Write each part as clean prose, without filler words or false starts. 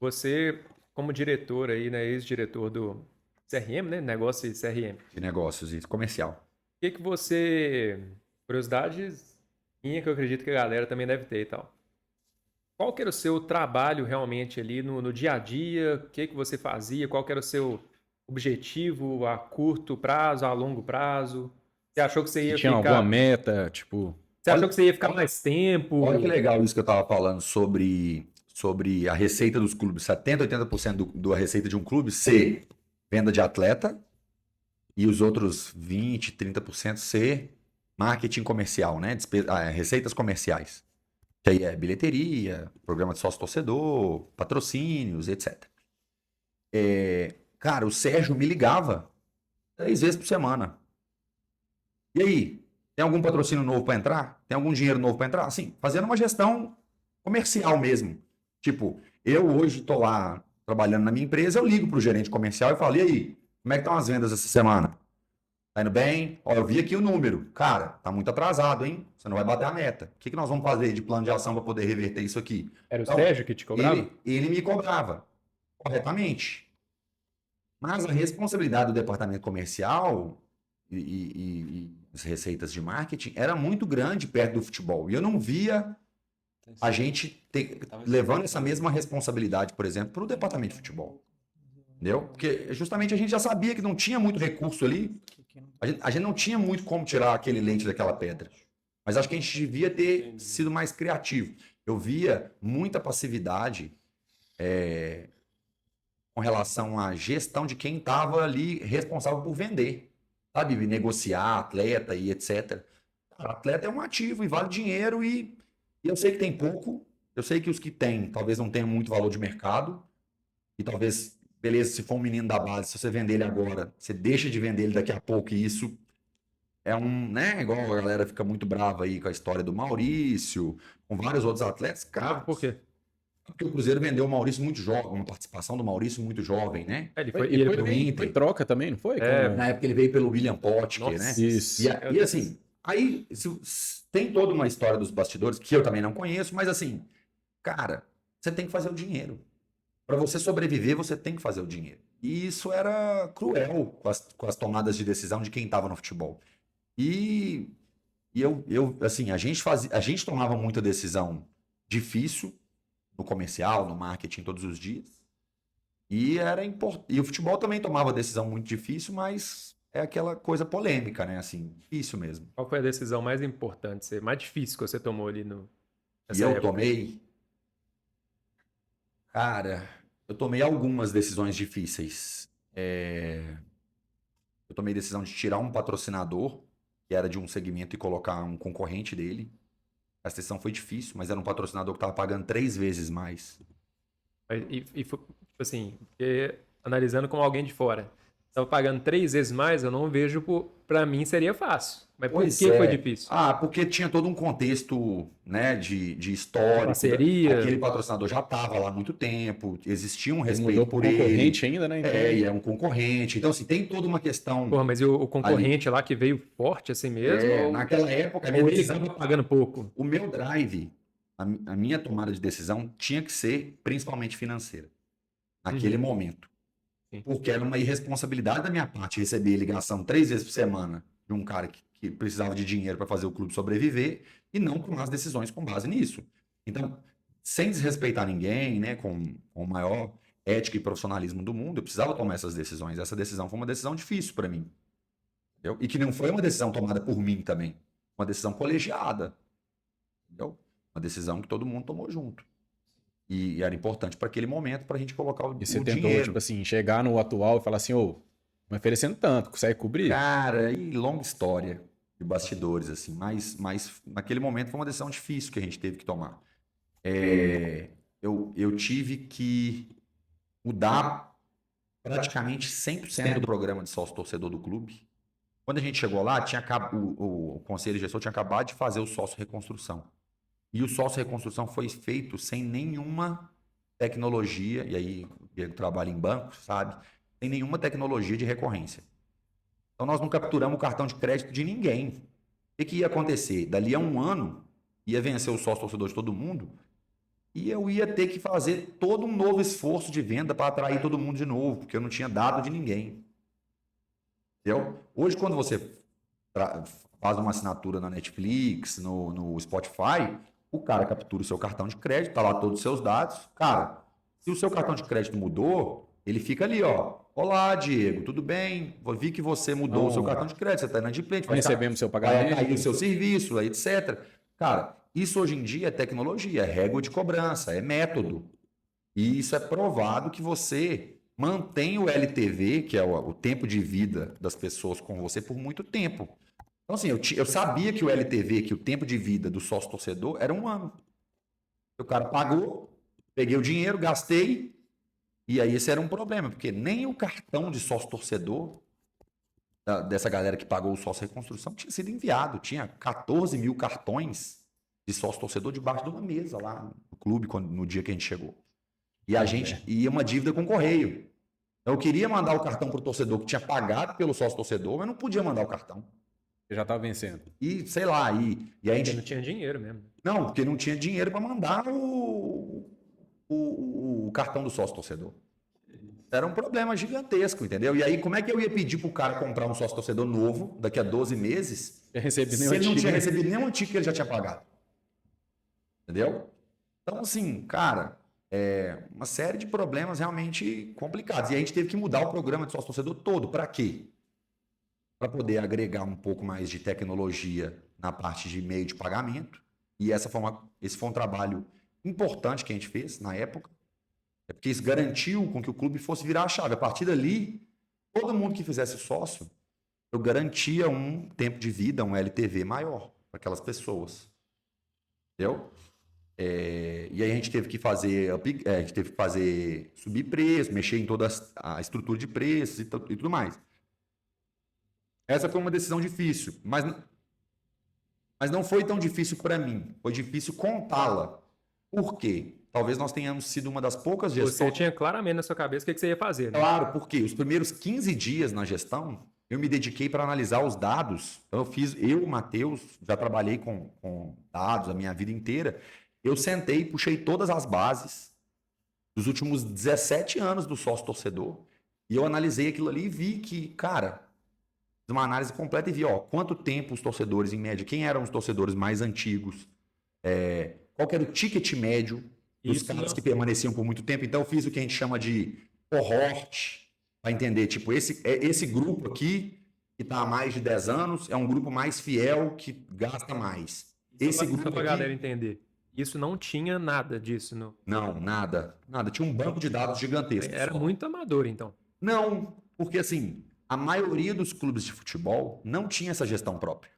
Você, como diretor aí, né, ex-diretor do CRM, né, negócio de CRM, De negócios e comercial. o que que você, curiosidades minha que eu acredito que a galera também deve ter e tal. Qual que era o seu trabalho realmente ali no dia a dia? O que que você fazia? Qual que era o seu objetivo a curto prazo, a longo prazo? Você achou que você Se ia tinha alguma ficar, meta, tipo, você achou Olha, que você ia ficar olha, mais tempo? olha que legal isso que eu estava falando sobre a receita dos clubes. 70, 80% da receita de um clube ser venda de atleta e os outros 20, 30% ser marketing comercial, né? Receitas comerciais. Que aí é bilheteria, programa de sócio-torcedor, patrocínios, etc. Cara, o Sérgio me ligava 3 vezes por semana. E aí, tem algum patrocínio novo para entrar? Tem algum dinheiro novo para entrar? Assim, fazendo uma gestão comercial mesmo. Tipo, eu hoje estou lá trabalhando na minha empresa, eu ligo para o gerente comercial e falo: e aí, como é que estão as vendas essa semana? Tá indo bem? Ó, eu vi aqui o número. Cara, tá muito atrasado, hein? Você não vai bater a meta. O que nós vamos fazer de plano de ação para poder reverter isso aqui? Era o Então, Sérgio que te cobrava? ele me cobrava corretamente. Mas a responsabilidade do departamento comercial e as receitas de marketing era muito grande perto do futebol. E eu não via a gente levando essa mesma responsabilidade, por exemplo, para o departamento de futebol. Entendeu? Porque justamente a gente já sabia que não tinha muito recurso ali. A gente não tinha muito como tirar aquele leite daquela pedra. Mas acho que a gente devia ter sido mais criativo. Eu via muita passividade com relação à gestão de quem estava ali responsável por vender, sabe? Negociar atleta e etc. Cara, atleta é um ativo e vale dinheiro e eu sei que tem pouco, eu sei que os que têm talvez não tenham muito valor de mercado e talvez, beleza, se for um menino da base, se você vender ele agora, você deixa de vender ele daqui a pouco e isso é né, igual a galera fica muito brava aí com a história do Maurício, com vários outros atletas, Bravo cara, por quê? porque o Cruzeiro vendeu o Maurício muito jovem, uma participação do Maurício muito jovem, né? É, ele foi, foi, e e ele foi, Pro foi, foi Inter. troca também, não foi? é, Na época ele veio pelo William Potker, né? nossa, Isso. meu E Deus. assim, aí tem toda uma história dos bastidores que eu também não conheço, mas assim, cara, você tem que fazer o dinheiro. Para você sobreviver, você tem que fazer o dinheiro. E isso era cruel com as tomadas de decisão de quem estava no futebol. E, assim, a gente tomava muita decisão difícil no comercial, no marketing todos os dias. E era importante. E o futebol também tomava decisão muito difícil, mas é aquela coisa polêmica, né? Assim, difícil mesmo. Qual foi a decisão mais importante, mais difícil que você tomou ali E nessa eu época? tomei, cara, eu tomei algumas decisões difíceis. Eu tomei decisão de tirar um patrocinador, que era de um segmento, e colocar um concorrente dele. Essa decisão foi difícil, mas era um patrocinador que estava pagando 3 vezes mais. E foi, tipo assim, porque, analisando como alguém de fora, estava pagando 3 vezes mais, eu não vejo, pra mim seria fácil. Mas por Pois que foi é. difícil? Ah, porque tinha todo um contexto, né, de histórico. Parceria? Aquele patrocinador já estava lá há muito tempo, existia um Ele mudou respeito pro por ele. concorrente ainda, né? Então, E é um concorrente. Então, assim, tem toda uma questão Porra, mas e o ali. concorrente lá que veio forte assim mesmo? Naquela época, a minha Ou ele decisão, estava pagando pouco? o meu drive, a minha tomada de decisão tinha que ser principalmente financeira, naquele Uhum, momento. sim. Porque era uma irresponsabilidade da minha parte receber ligação 3 vezes por semana de um cara que precisava de dinheiro para fazer o clube sobreviver e não tomar as decisões com base nisso. Então, sem desrespeitar ninguém, né, com o maior ética e profissionalismo do mundo, eu precisava tomar essas decisões. Essa decisão foi uma decisão difícil para mim. Entendeu? E que não foi uma decisão tomada por mim também. Uma decisão colegiada. Entendeu? Uma decisão que todo mundo tomou junto. E era importante para aquele momento para a gente colocar e você o tentou, tipo dinheiro. assim, chegar no atual e falar assim, ô, me oferecendo tanto, consegue cobrir? Cara, e longa história de bastidores, assim, mas naquele momento foi uma decisão difícil que a gente teve que tomar. Eu tive que mudar praticamente 100% do programa de sócio-torcedor do clube. Quando a gente chegou lá, o conselho gestor tinha acabado de fazer o sócio-reconstrução. E o sócio-reconstrução foi feito sem nenhuma tecnologia, e aí eu trabalho em banco, sabe? Sem nenhuma tecnologia de recorrência. Então nós não capturamos o cartão de crédito de ninguém. O que ia acontecer? Dali a um ano, ia vencer o sócio torcedor de todo mundo. E eu ia ter que fazer todo um novo esforço de venda para atrair todo mundo de novo, porque eu não tinha dado de ninguém. Entendeu? Hoje, quando você faz uma assinatura na Netflix, no Spotify, o cara captura o seu cartão de crédito, tá lá todos os seus dados. Cara, se o seu cartão de crédito mudou, ele fica ali, ó. Olá, Diego, tudo bem? Vi que você mudou o seu cartão de crédito, você está inadimplente. Recebemos seu Vai pagamento. cair o seu serviço, etc. Cara, isso hoje em dia é tecnologia, é régua de cobrança, é método. E isso é provado que você mantém o LTV, que é o tempo de vida das pessoas com você, por muito tempo. Então, assim, eu sabia que o LTV, que o tempo de vida do sócio torcedor, era 1 ano. O cara pagou, peguei o dinheiro, gastei, e aí esse era um problema, porque nem o cartão de sócio torcedor dessa galera que pagou o sócio reconstrução tinha sido enviado. Tinha 14 mil cartões de sócio torcedor debaixo de uma mesa lá no clube, no dia que a gente chegou. E a gente ia uma dívida com o correio. Então, eu queria mandar o cartão para o torcedor que tinha pagado pelo sócio torcedor, mas não podia mandar o cartão. Você já estava vencendo. E, sei lá, e a gente... Não tinha dinheiro mesmo. Não, porque não tinha dinheiro para mandar o cartão do sócio torcedor. Era um problema gigantesco, entendeu? E aí, como é que eu ia pedir pro cara comprar um sócio torcedor novo daqui a 12 meses se ele não tinha recebido nenhum antigo que ele já tinha pagado? Entendeu? Então, assim, cara, uma série de problemas realmente complicados. E a gente teve que mudar o programa de sócio torcedor todo. Para quê? Para poder agregar um pouco mais de tecnologia na parte de meio de pagamento. E esse foi um trabalho importante que a gente fez na época. É porque isso garantiu com que o clube fosse virar a chave. A partir dali, todo mundo que fizesse sócio, eu garantia um tempo de vida, um LTV maior para aquelas pessoas. Entendeu? E aí a gente teve que fazer, subir preço, mexer em toda a estrutura de preços e tudo mais. Essa foi uma decisão difícil, mas não foi tão difícil para mim. Foi difícil contá-la. Por quê? Talvez nós tenhamos sido uma das poucas gestões... Você tinha claramente na sua cabeça o que você ia fazer, né? Claro, porque os primeiros 15 dias na gestão, eu me dediquei para analisar os dados. Então, eu, Matheus, já trabalhei com dados a minha vida inteira. Eu sentei e puxei todas as bases dos últimos 17 anos do sócio torcedor. E eu analisei aquilo ali e vi que, cara, uma análise completa e vi, quanto tempo os torcedores, em média, quem eram os torcedores mais antigos, qual que era o ticket médio dos caras que permaneciam por muito tempo. Então, eu fiz o que a gente chama de cohort, para entender, tipo, esse grupo aqui, que está há mais de 10 anos, é um grupo mais fiel, que gasta mais. Esse grupo Só para a aqui... galera entender. Isso não tinha nada disso. Não, nada. Tinha um banco de dados gigantesco. Era muito amador, então. Não, porque assim, a maioria dos clubes de futebol não tinha essa gestão própria.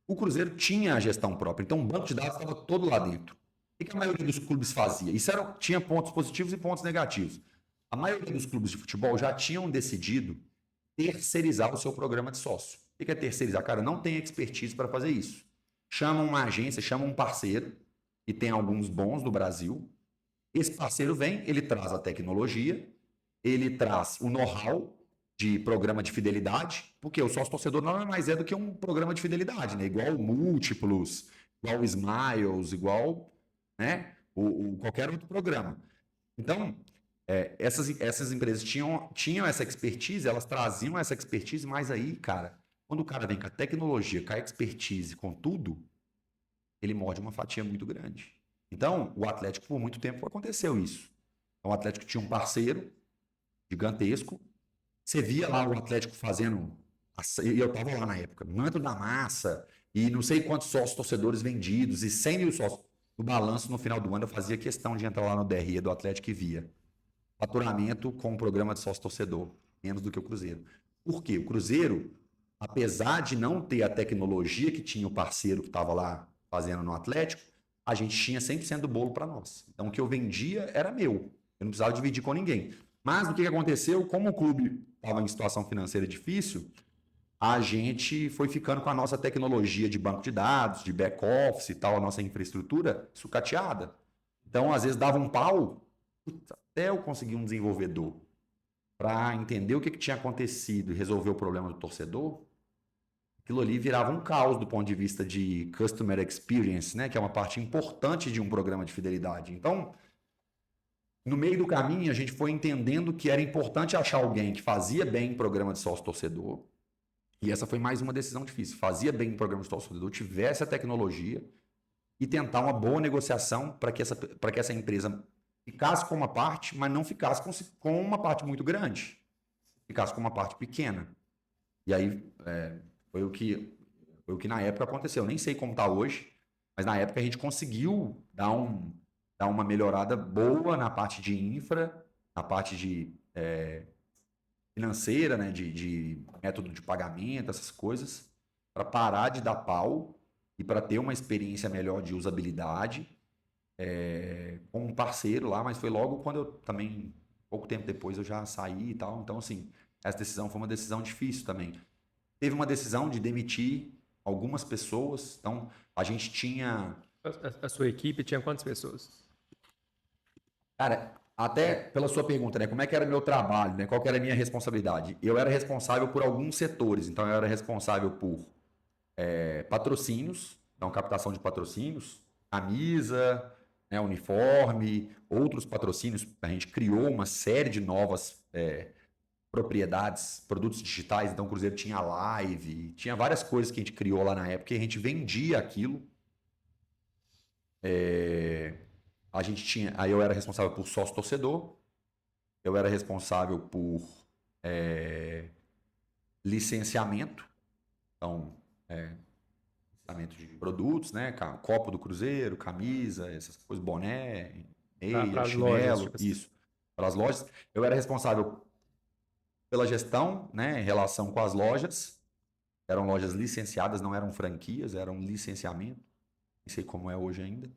O Cruzeiro tinha a gestão própria, então o banco de dados estava todo lá dentro. O que a maioria dos clubes fazia? Tinha pontos positivos e pontos negativos. A maioria dos clubes de futebol já tinham decidido terceirizar o seu programa de sócio. O que é terceirizar? Cara, não tem expertise para fazer isso. Chama uma agência, chama um parceiro, e tem alguns bons do Brasil. Esse parceiro vem, ele traz a tecnologia, ele traz o know-how de programa de fidelidade, porque o sócio torcedor não é mais do que um programa de fidelidade, né? Igual o Múltiplos, igual o Smiles, igual, né? Qualquer outro programa. Então, essas empresas tinham essa expertise, elas traziam essa expertise, mas aí, cara, quando o cara vem com a tecnologia, com a expertise, com tudo, ele morde uma fatia muito grande. Então, o Atlético, por muito tempo, aconteceu isso. Então, o Atlético tinha um parceiro gigantesco. Você via lá o Atlético fazendo... E eu estava lá na época. Manto da massa, e não sei quantos sócios torcedores vendidos, e 100 mil sócios. No balanço, no final do ano, eu fazia questão de entrar lá no DRE do Atlético e via faturamento com o programa de sócio torcedor, menos do que o Cruzeiro. Por quê? O Cruzeiro, apesar de não ter a tecnologia que tinha o parceiro que estava lá fazendo no Atlético, a gente tinha 100% do bolo para nós. Então, o que eu vendia era meu. Eu não precisava dividir com ninguém. Mas, o que aconteceu? Como o clube estava em situação financeira difícil, a gente foi ficando com a nossa tecnologia de banco de dados, de back-office e tal, a nossa infraestrutura sucateada. Então, às vezes, dava um pau, até eu conseguir um desenvolvedor para entender o que tinha acontecido e resolver o problema do torcedor, aquilo ali virava um caos do ponto de vista de customer experience, né? Que é uma parte importante de um programa de fidelidade. Então, no meio do caminho, a gente foi entendendo que era importante achar alguém que fazia bem programa de sócio-torcedor. E essa foi mais uma decisão difícil. Fazia bem programa de sócio-torcedor, tivesse a tecnologia e tentar uma boa negociação para que essa empresa ficasse com uma parte, mas não ficasse com uma parte muito grande. Ficasse com uma parte pequena. E aí foi o que na época aconteceu. Eu nem sei como está hoje, mas na época a gente conseguiu dar uma melhorada boa na parte de infra, na parte de financeira, né, de método de pagamento, essas coisas, para parar de dar pau e para ter uma experiência melhor de usabilidade com um parceiro lá, mas foi logo quando eu também, pouco tempo depois, eu já saí e tal. Então, assim, essa decisão foi uma decisão difícil também. Teve uma decisão de demitir algumas pessoas, então a gente tinha... A sua equipe tinha quantas pessoas? Cara, até pela sua pergunta, né? Como é que era o meu trabalho, né? Qual que era a minha responsabilidade? Eu era responsável por alguns setores, então eu era responsável por patrocínios, então captação de patrocínios, camisa, né, uniforme, outros patrocínios. A gente criou uma série de novas propriedades, produtos digitais. Então o Cruzeiro tinha live, tinha várias coisas que a gente criou lá na época e a gente vendia aquilo. A gente tinha, aí eu era responsável por sócio torcedor, eu era responsável por licenciamento, então licenciamento de produtos, né, copo do Cruzeiro, camisa, essas coisas, boné, meia, As chinelo, lojas, tipo assim. isso, para as lojas. Eu era responsável pela gestão, né, em relação com as lojas. Eram lojas licenciadas, não eram franquias, eram licenciamento. Não sei como é hoje ainda.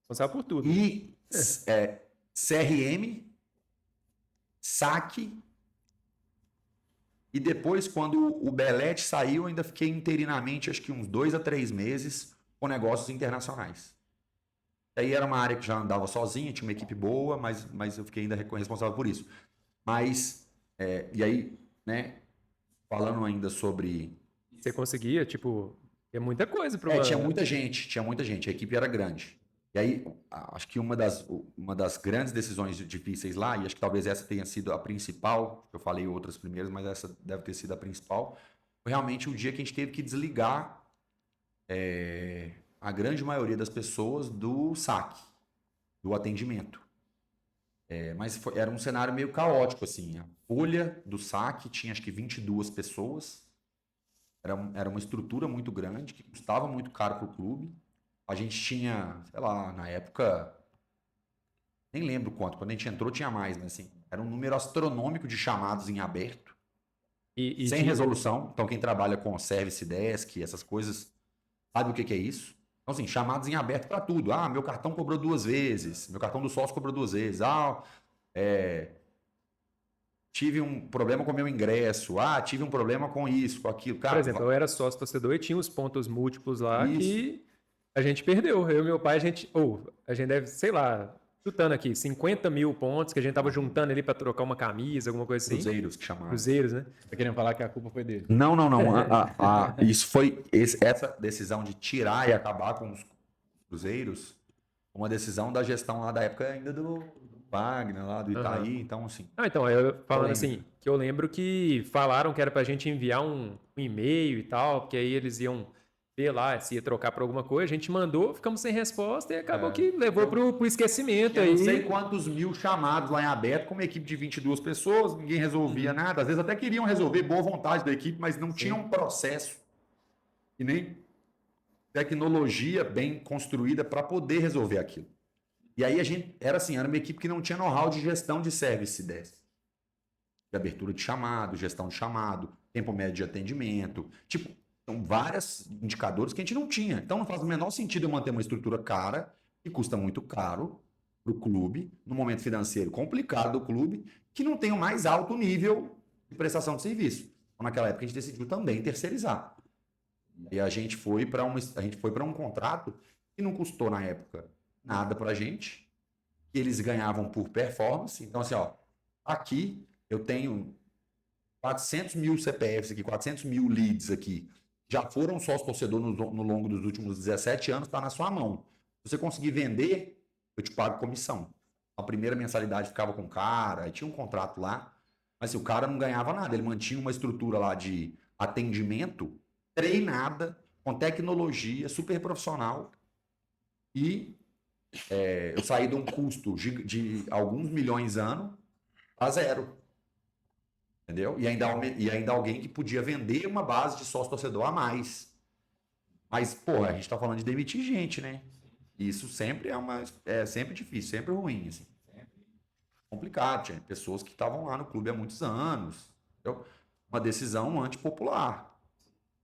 Responsável por tudo. E CRM, saque. E depois, quando o Belete saiu, eu ainda fiquei interinamente, acho que uns 2 a 3 meses, com negócios internacionais. Aí era uma área que já andava sozinha, tinha uma equipe boa, mas eu fiquei ainda responsável por isso. Mas, e aí, né, falando ainda sobre... Você conseguia, tipo, é muita coisa para tinha muita gente, a equipe era grande. E aí, acho que uma das grandes decisões difíceis lá, e acho que talvez essa tenha sido a principal, eu falei outras primeiras, mas essa deve ter sido a principal, foi realmente o dia que a gente teve que desligar a grande maioria das pessoas do saque, do atendimento. Mas era um cenário meio caótico, assim. A folha do saque tinha acho que 22 pessoas. Era uma estrutura muito grande, que custava muito caro para o clube. A gente tinha, sei lá, na época, nem lembro quanto, quando a gente entrou tinha mais, mas assim, era um número astronômico de chamados em aberto, sem resolução. Então quem trabalha com Service Desk, essas coisas, sabe o que é isso? Então assim, chamados em aberto para tudo. Ah, meu cartão cobrou 2 vezes, meu cartão do sócio cobrou 2 vezes. Ah, tive um problema com o meu ingresso. Ah, tive um problema com isso, com aquilo. Cara, por exemplo, eu era sócio torcedor e tinha os pontos múltiplos lá Isso. que a gente perdeu. Eu e meu pai, a gente deve, sei lá, chutando aqui, 50 mil pontos que a gente tava juntando ali para trocar uma camisa, alguma coisa assim. Cruzeiros que chamaram. Cruzeiros, né? Tá querendo falar que a culpa foi dele? Não. Isso foi essa decisão de tirar e acabar com os cruzeiros, uma decisão da gestão lá da época ainda do Wagner, lá do Itaí. Então, assim. Então, eu falando assim, que eu lembro que falaram que era pra gente enviar um e-mail e tal, porque aí eles iam ver lá se ia trocar por alguma coisa. A gente mandou, ficamos sem resposta e acabou que levou pro esquecimento aí. Eu não sei quantos mil chamados lá em aberto, com uma equipe de 22 pessoas, ninguém resolvia nada. Às vezes até queriam resolver, boa vontade da equipe, mas não tinha um processo e nem tecnologia bem construída para poder resolver aquilo. E aí a gente era uma equipe que não tinha know-how de gestão de service desk. De abertura de chamado, gestão de chamado, tempo médio de atendimento. Tipo, são vários indicadores que a gente não tinha. Então não faz o menor sentido eu manter uma estrutura cara, que custa muito caro para o clube, no momento financeiro complicado do clube, que não tem o mais alto nível de prestação de serviço. Então, naquela época a gente decidiu também terceirizar. E a gente foi para um contrato que não custou na época nada para a gente, que eles ganhavam por performance. Então, assim, ó, aqui eu tenho 400 mil CPFs aqui, 400 mil leads aqui, já foram sócio torcedor no longo dos últimos 17 anos, está na sua mão. Se você conseguir vender, eu te pago comissão. A primeira mensalidade ficava com o cara, aí tinha um contrato lá, mas assim, o cara não ganhava nada, ele mantinha uma estrutura lá de atendimento treinada, com tecnologia, super profissional, e eu saí de um custo de alguns milhões ano a zero. Entendeu? E ainda alguém que podia vender uma base de sócio torcedor a mais. Mas, pô, a gente tá falando de demitir gente, né? Isso sempre é sempre difícil, sempre ruim, assim. Sempre complicado. Tinha pessoas que estavam lá no clube há muitos anos. Entendeu? Uma decisão antipopular.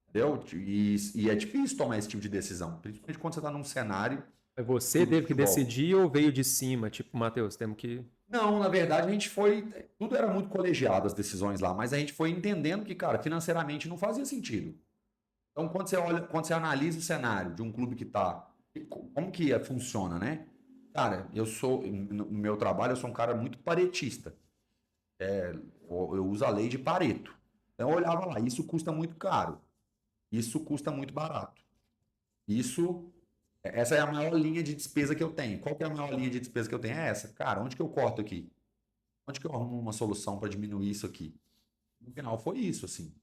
Entendeu? E é difícil tomar esse tipo de decisão. Principalmente quando você tá num cenário Mas você do teve que futebol. decidir ou veio de cima? Tipo, Matheus, temos que. Não, na verdade a gente foi. Tudo era muito colegiado as decisões lá, mas a gente foi entendendo que, cara, financeiramente não fazia sentido. Então, quando você analisa o cenário de um clube que tá. Como que funciona, né? Cara, no meu trabalho, eu sou um cara muito paretista. Eu uso a lei de Pareto. Então, eu olhava lá, isso custa muito caro. Isso custa muito barato. Essa é a maior linha de despesa que eu tenho. Qual que é a maior linha de despesa que eu tenho? É essa. Cara, onde que eu corto aqui? Onde que eu arrumo uma solução para diminuir isso aqui? No final foi isso, assim.